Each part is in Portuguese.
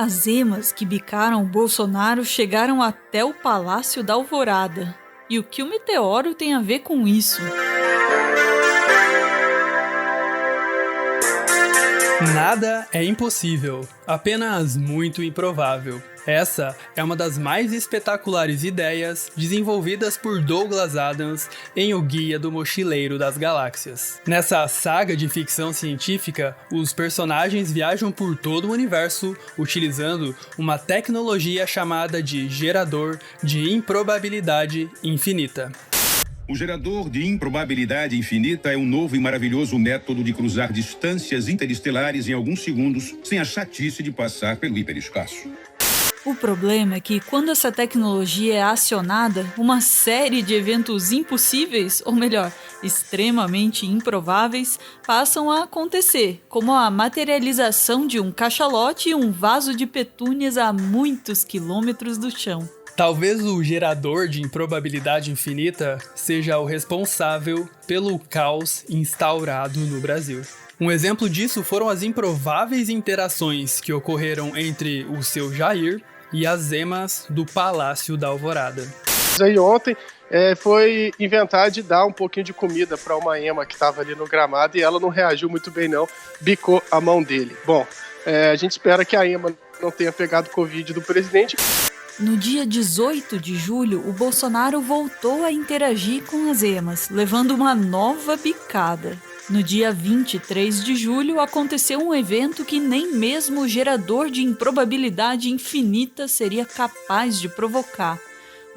As emas que bicaram o Bolsonaro chegaram até o Palácio da Alvorada. E o que o meteoro tem a ver com isso? Nada é impossível, apenas muito improvável. Essa é uma das mais espetaculares ideias desenvolvidas por Douglas Adams em O Guia do Mochileiro das Galáxias. Nessa saga de ficção científica, os personagens viajam por todo o universo utilizando uma tecnologia chamada de gerador de improbabilidade infinita. O gerador de improbabilidade infinita é um novo e maravilhoso método de cruzar distâncias interestelares em alguns segundos sem a chatice de passar pelo hiperespaço. O problema é que, quando essa tecnologia é acionada, uma série de eventos impossíveis, ou melhor, extremamente improváveis, passam a acontecer, como a materialização de um cachalote e um vaso de petúnias a muitos quilômetros do chão. Talvez o gerador de improbabilidade infinita seja o responsável pelo caos instaurado no Brasil. Um exemplo disso foram as improváveis interações que ocorreram entre o seu Jair e as emas do Palácio da Alvorada. Aí ontem foi inventar de dar um pouquinho de comida para uma ema que estava ali no gramado e ela não reagiu muito bem não, bicou a mão dele. Bom, a gente espera que a ema não tenha pegado Covid do presidente. No dia 18 de julho, o Bolsonaro voltou a interagir com as emas, levando uma nova bicada. No dia 23 de julho, aconteceu um evento que nem mesmo o gerador de improbabilidade infinita seria capaz de provocar.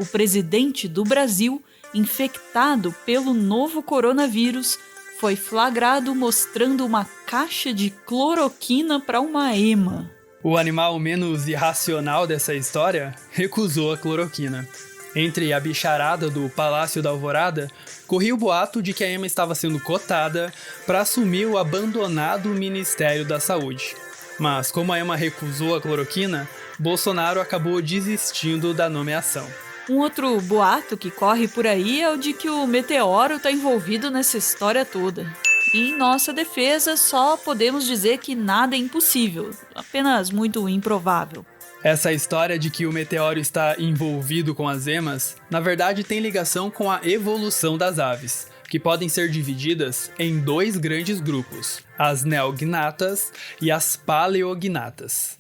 O presidente do Brasil, infectado pelo novo coronavírus, foi flagrado mostrando uma caixa de cloroquina para uma ema. O animal menos irracional dessa história recusou a cloroquina. Entre a bicharada do Palácio da Alvorada, corria o boato de que a ema estava sendo cotada para assumir o abandonado Ministério da Saúde. Mas como a ema recusou a cloroquina, Bolsonaro acabou desistindo da nomeação. Um outro boato que corre por aí é o de que o meteoro está envolvido nessa história toda. E em nossa defesa, só podemos dizer que nada é impossível, apenas muito improvável. Essa história de que o meteoro está envolvido com as emas, na verdade tem ligação com a evolução das aves, que podem ser divididas em dois grandes grupos, as neognatas e as paleognatas.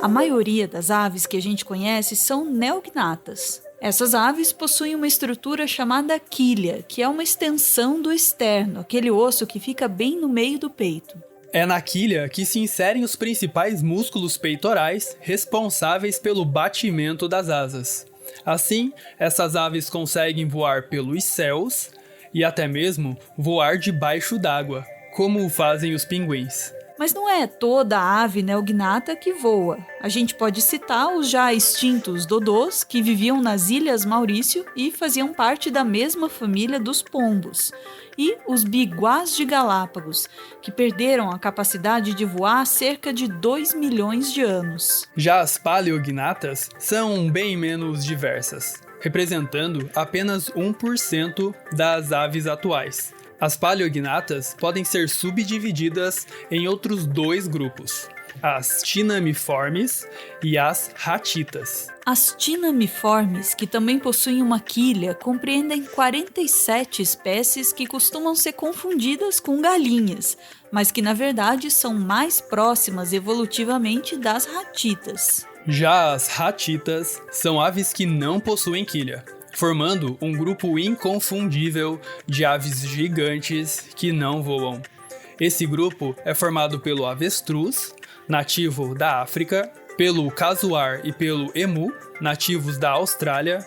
A maioria das aves que a gente conhece são neognatas. Essas aves possuem uma estrutura chamada quilha, que é uma extensão do externo, aquele osso que fica bem no meio do peito. É na quilha que se inserem os principais músculos peitorais responsáveis pelo batimento das asas. Assim, essas aves conseguem voar pelos céus e até mesmo voar debaixo d'água, como fazem os pinguins. Mas não é toda a ave neognata que voa. A gente pode citar os já extintos dodôs, que viviam nas Ilhas Maurício e faziam parte da mesma família dos pombos. E os biguás de Galápagos, que perderam a capacidade de voar há cerca de 2 milhões de anos. Já as paleognatas são bem menos diversas, representando apenas 1% das aves atuais. As paleognatas podem ser subdivididas em outros dois grupos, as tinamiformes e as ratitas. As tinamiformes, que também possuem uma quilha, compreendem 47 espécies que costumam ser confundidas com galinhas, mas que na verdade são mais próximas evolutivamente das ratitas. Já as ratitas são aves que não possuem quilha, formando um grupo inconfundível de aves gigantes que não voam. Esse grupo é formado pelo avestruz, nativo da África, pelo casuar e pelo emu, nativos da Austrália,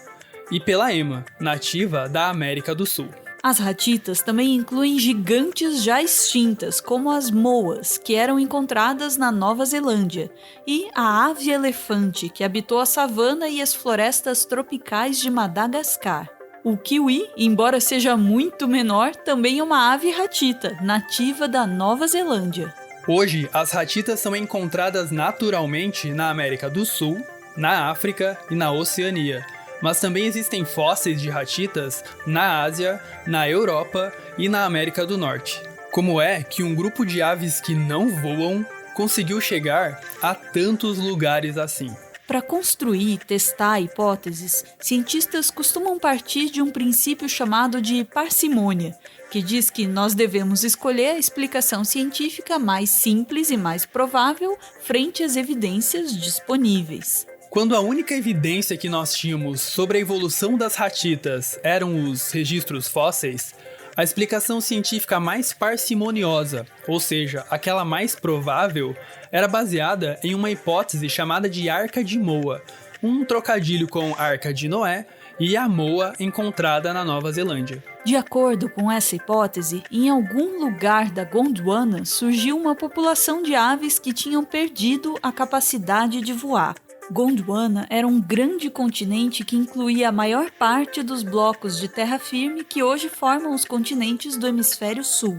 e pela ema, nativa da América do Sul. As ratitas também incluem gigantes já extintas, como as moas, que eram encontradas na Nova Zelândia, e a ave-elefante, que habitou a savana e as florestas tropicais de Madagascar. O kiwi, embora seja muito menor, também é uma ave ratita, nativa da Nova Zelândia. Hoje, as ratitas são encontradas naturalmente na América do Sul, na África e na Oceania, mas também existem fósseis de ratitas na Ásia, na Europa e na América do Norte. Como é que um grupo de aves que não voam conseguiu chegar a tantos lugares assim? Para construir e testar hipóteses, cientistas costumam partir de um princípio chamado de parcimônia, que diz que nós devemos escolher a explicação científica mais simples e mais provável frente às evidências disponíveis. Quando a única evidência que nós tínhamos sobre a evolução das ratitas eram os registros fósseis, a explicação científica mais parcimoniosa, ou seja, aquela mais provável, era baseada em uma hipótese chamada de Arca de Moa, um trocadilho com Arca de Noé e a moa encontrada na Nova Zelândia. De acordo com essa hipótese, em algum lugar da Gondwana surgiu uma população de aves que tinham perdido a capacidade de voar. Gondwana era um grande continente que incluía a maior parte dos blocos de terra firme que hoje formam os continentes do hemisfério sul.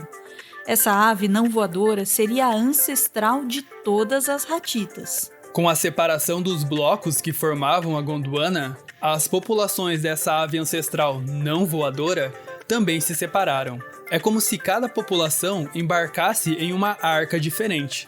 Essa ave não voadora seria a ancestral de todas as ratitas. Com a separação dos blocos que formavam a Gondwana, as populações dessa ave ancestral não voadora também se separaram. É como se cada população embarcasse em uma arca diferente,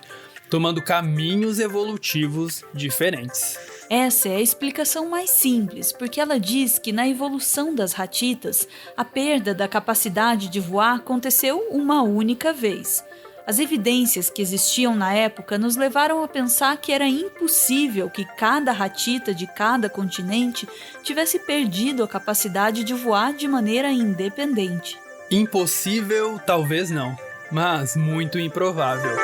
tomando caminhos evolutivos diferentes. Essa é a explicação mais simples, porque ela diz que na evolução das ratitas, a perda da capacidade de voar aconteceu uma única vez. As evidências que existiam na época nos levaram a pensar que era impossível que cada ratita de cada continente tivesse perdido a capacidade de voar de maneira independente. Impossível, talvez não, mas muito improvável.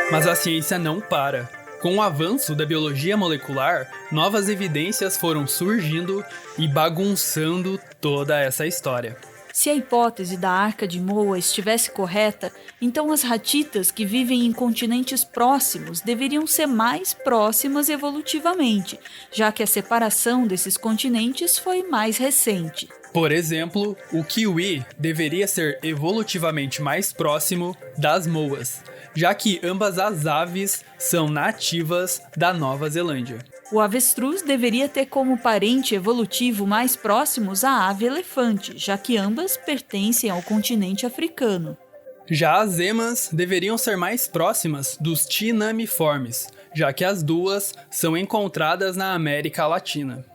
Mas a ciência não para. Com o avanço da biologia molecular, novas evidências foram surgindo e bagunçando toda essa história. Se a hipótese da Arca de Moa estivesse correta, então as ratitas que vivem em continentes próximos deveriam ser mais próximas evolutivamente, já que a separação desses continentes foi mais recente. Por exemplo, o kiwi deveria ser evolutivamente mais próximo das moas, já que ambas as aves são nativas da Nova Zelândia. O avestruz deveria ter como parente evolutivo mais próximos a ave elefante, já que ambas pertencem ao continente africano. Já as emas deveriam ser mais próximas dos tinamiformes, já que as duas são encontradas na América Latina.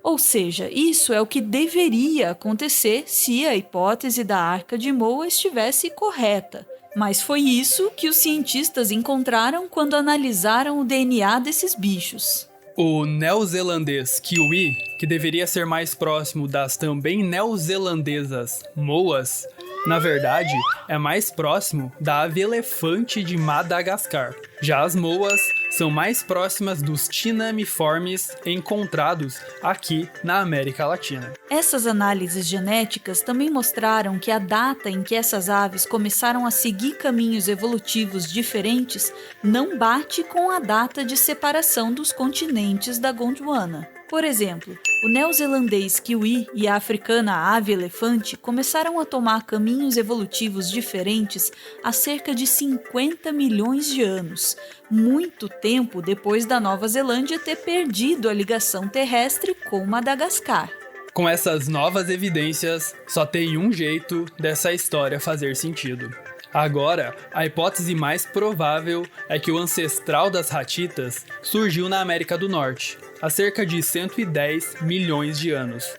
Ou seja, isso é o que deveria acontecer se a hipótese da Arca de Moa estivesse correta. Mas foi isso que os cientistas encontraram quando analisaram o DNA desses bichos. O neozelandês kiwi, que deveria ser mais próximo das também neozelandesas moas, na verdade, é mais próximo da ave elefante de Madagascar. Já as moas são mais próximas dos tinamiformes encontrados aqui na América Latina. Essas análises genéticas também mostraram que a data em que essas aves começaram a seguir caminhos evolutivos diferentes não bate com a data de separação dos continentes da Gondwana. Por exemplo, o neozelandês kiwi e a africana ave-elefante começaram a tomar caminhos evolutivos diferentes há cerca de 50 milhões de anos, muito tempo depois da Nova Zelândia ter perdido a ligação terrestre com Madagascar. Com essas novas evidências, só tem um jeito dessa história fazer sentido. Agora, a hipótese mais provável é que o ancestral das ratitas surgiu na América do Norte, há cerca de 110 milhões de anos.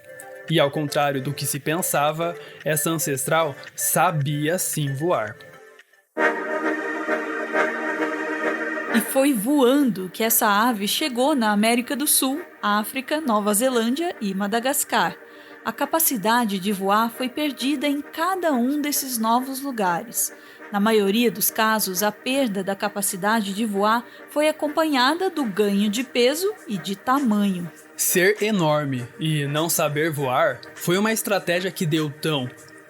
E ao contrário do que se pensava, essa ancestral sabia sim voar. E foi voando que essa ave chegou na América do Sul, África, Nova Zelândia e Madagascar. A capacidade de voar foi perdida em cada um desses novos lugares. Na maioria dos casos, a perda da capacidade de voar foi acompanhada do ganho de peso e de tamanho. Ser enorme e não saber voar foi uma estratégia que deu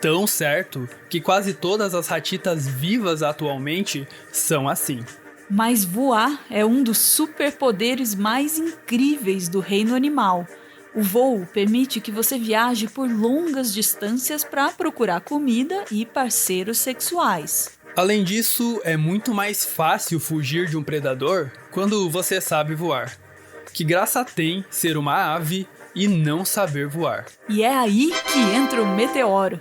tão certo que quase todas as ratitas vivas atualmente são assim. Mas voar é um dos superpoderes mais incríveis do reino animal. O voo permite que você viaje por longas distâncias para procurar comida e parceiros sexuais. Além disso, é muito mais fácil fugir de um predador quando você sabe voar. Que graça tem ser uma ave e não saber voar? E é aí que entra o meteoro.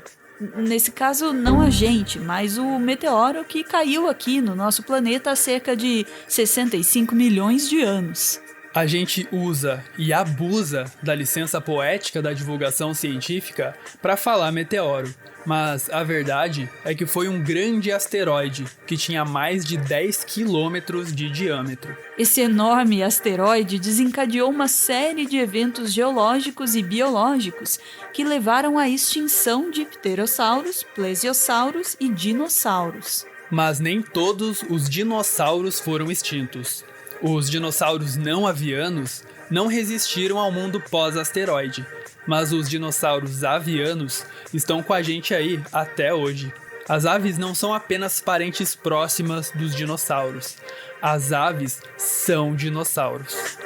Nesse caso, não a gente, mas o meteoro que caiu aqui no nosso planeta há cerca de 65 milhões de anos. A gente usa e abusa da licença poética da divulgação científica para falar meteoro, mas a verdade é que foi um grande asteroide que tinha mais de 10 quilômetros de diâmetro. Esse enorme asteroide desencadeou uma série de eventos geológicos e biológicos que levaram à extinção de pterossauros, plesiosauros e dinossauros. Mas nem todos os dinossauros foram extintos. Os dinossauros não avianos não resistiram ao mundo pós-asteroide, mas os dinossauros avianos estão com a gente aí até hoje. As aves não são apenas parentes próximas dos dinossauros. As aves são dinossauros.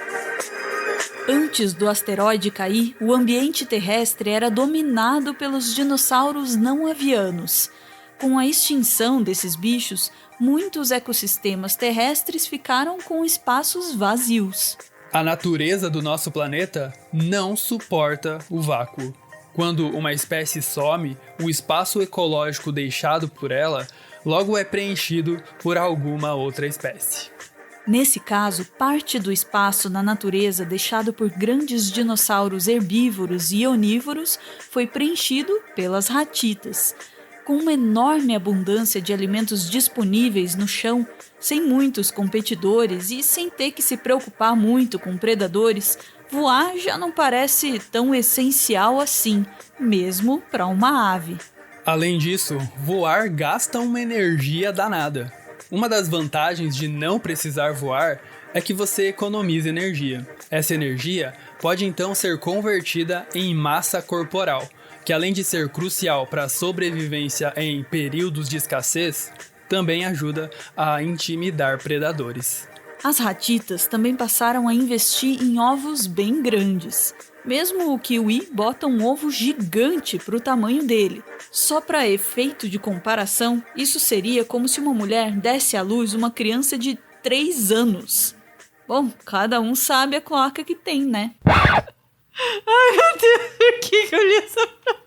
Antes do asteroide cair, o ambiente terrestre era dominado pelos dinossauros não avianos. Com a extinção desses bichos, muitos ecossistemas terrestres ficaram com espaços vazios. A natureza do nosso planeta não suporta o vácuo. Quando uma espécie some, o espaço ecológico deixado por ela logo é preenchido por alguma outra espécie. Nesse caso, parte do espaço na natureza deixado por grandes dinossauros herbívoros e onívoros foi preenchido pelas ratitas. Com uma enorme abundância de alimentos disponíveis no chão, sem muitos competidores e sem ter que se preocupar muito com predadores, voar já não parece tão essencial assim, mesmo para uma ave. Além disso, voar gasta uma energia danada. Uma das vantagens de não precisar voar é que você economiza energia. Essa energia pode então ser convertida em massa corporal, que além de ser crucial para a sobrevivência em períodos de escassez, também ajuda a intimidar predadores. As ratitas também passaram a investir em ovos bem grandes. Mesmo o kiwi bota um ovo gigante para o tamanho dele. Só para efeito de comparação, isso seria como se uma mulher desse à luz uma criança de 3 anos. Bom, cada um sabe a cloaca que tem, né? Ai, meu Deus, por que eu li essa frase?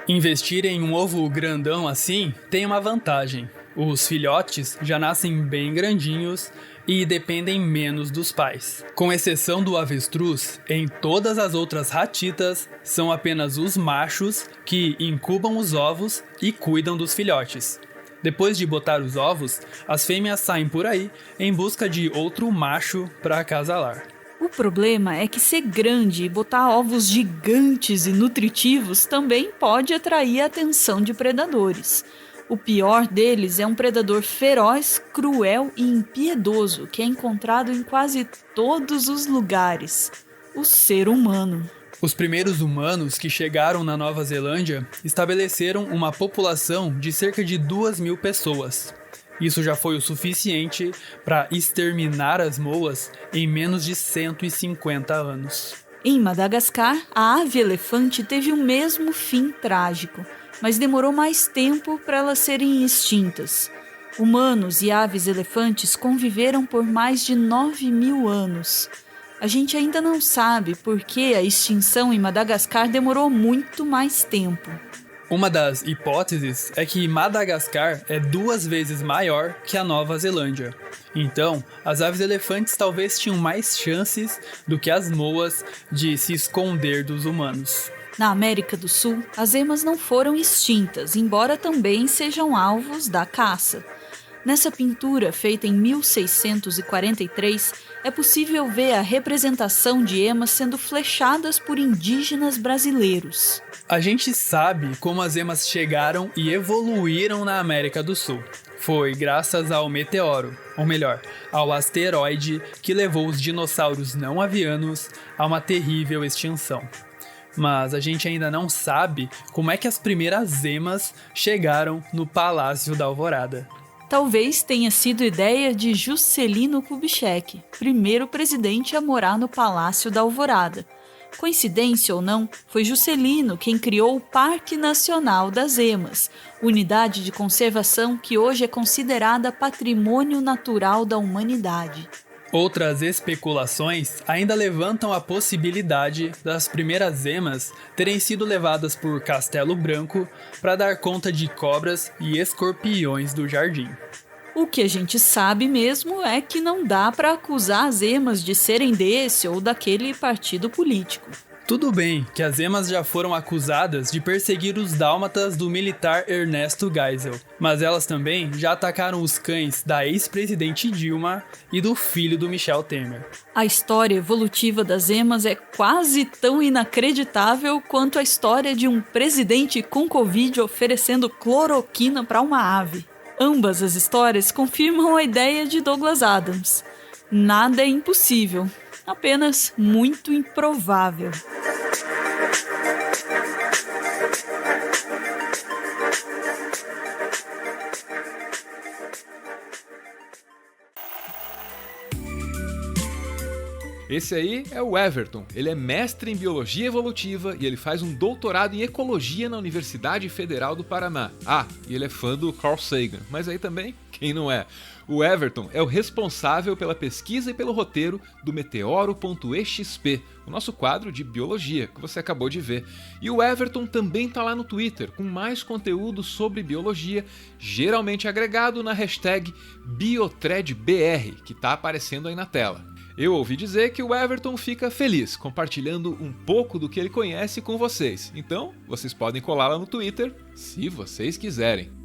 Investir em um ovo grandão assim tem uma vantagem. Os filhotes já nascem bem grandinhos e dependem menos dos pais. Com exceção do avestruz, em todas as outras ratitas, são apenas os machos que incubam os ovos e cuidam dos filhotes. Depois de botar os ovos, as fêmeas saem por aí em busca de outro macho para acasalar. O problema é que ser grande e botar ovos gigantes e nutritivos também pode atrair a atenção de predadores. O pior deles é um predador feroz, cruel e impiedoso que é encontrado em quase todos os lugares: o ser humano. Os primeiros humanos que chegaram na Nova Zelândia estabeleceram uma população de cerca de 2.000 pessoas. Isso já foi o suficiente para exterminar as moas em menos de 150 anos. Em Madagascar, a ave-elefante teve o mesmo fim trágico, mas demorou mais tempo para elas serem extintas. Humanos e aves-elefantes conviveram por mais de 9.000 anos. A gente ainda não sabe por que a extinção em Madagascar demorou muito mais tempo. Uma das hipóteses é que Madagascar é 2 vezes maior que a Nova Zelândia. Então, as aves-elefantes talvez tinham mais chances do que as moas de se esconder dos humanos. Na América do Sul, as emas não foram extintas, embora também sejam alvos da caça. Nessa pintura, feita em 1643, é possível ver a representação de emas sendo flechadas por indígenas brasileiros. A gente sabe como as emas chegaram e evoluíram na América do Sul. Foi graças ao meteoro, ou melhor, ao asteroide que levou os dinossauros não avianos a uma terrível extinção. Mas a gente ainda não sabe como é que as primeiras emas chegaram no Palácio da Alvorada. Talvez tenha sido ideia de Juscelino Kubitschek, primeiro presidente a morar no Palácio da Alvorada. Coincidência ou não, foi Juscelino quem criou o Parque Nacional das Emas, unidade de conservação que hoje é considerada patrimônio natural da humanidade. Outras especulações ainda levantam a possibilidade das primeiras emas terem sido levadas por Castelo Branco para dar conta de cobras e escorpiões do jardim. O que a gente sabe mesmo é que não dá para acusar as emas de serem desse ou daquele partido político. Tudo bem que as emas já foram acusadas de perseguir os dálmatas do militar Ernesto Geisel, mas elas também já atacaram os cães da ex-presidente Dilma e do filho do Michel Temer. A história evolutiva das emas é quase tão inacreditável quanto a história de um presidente com Covid oferecendo cloroquina para uma ave. Ambas as histórias confirmam a ideia de Douglas Adams. Nada é impossível, apenas muito improvável. Esse aí é o Everton. Ele é mestre em Biologia Evolutiva e ele faz um doutorado em Ecologia na Universidade Federal do Paraná. Ah, e ele é fã do Carl Sagan, mas aí também, quem não é? O Everton é o responsável pela pesquisa e pelo roteiro do Meteoro.exp, o nosso quadro de biologia que você acabou de ver. E o Everton também tá lá no Twitter com mais conteúdo sobre biologia, geralmente agregado na hashtag BiothreadBR, que tá aparecendo aí na tela. Eu ouvi dizer que o Everton fica feliz compartilhando um pouco do que ele conhece com vocês. Então, vocês podem colar lá no Twitter, se vocês quiserem.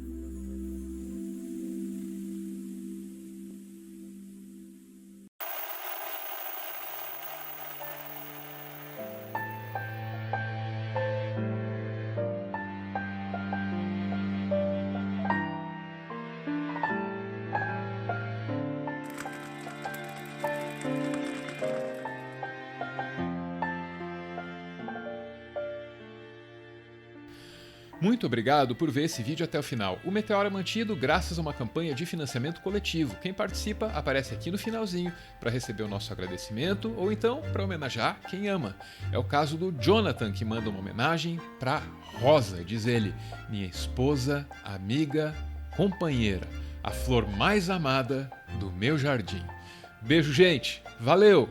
Muito obrigado por ver esse vídeo até o final. O Meteoro é mantido graças a uma campanha de financiamento coletivo. Quem participa aparece aqui no finalzinho para receber o nosso agradecimento ou então para homenagear quem ama. É o caso do Jonathan, que manda uma homenagem para Rosa, diz ele, minha esposa, amiga, companheira, a flor mais amada do meu jardim. Beijo, gente. Valeu!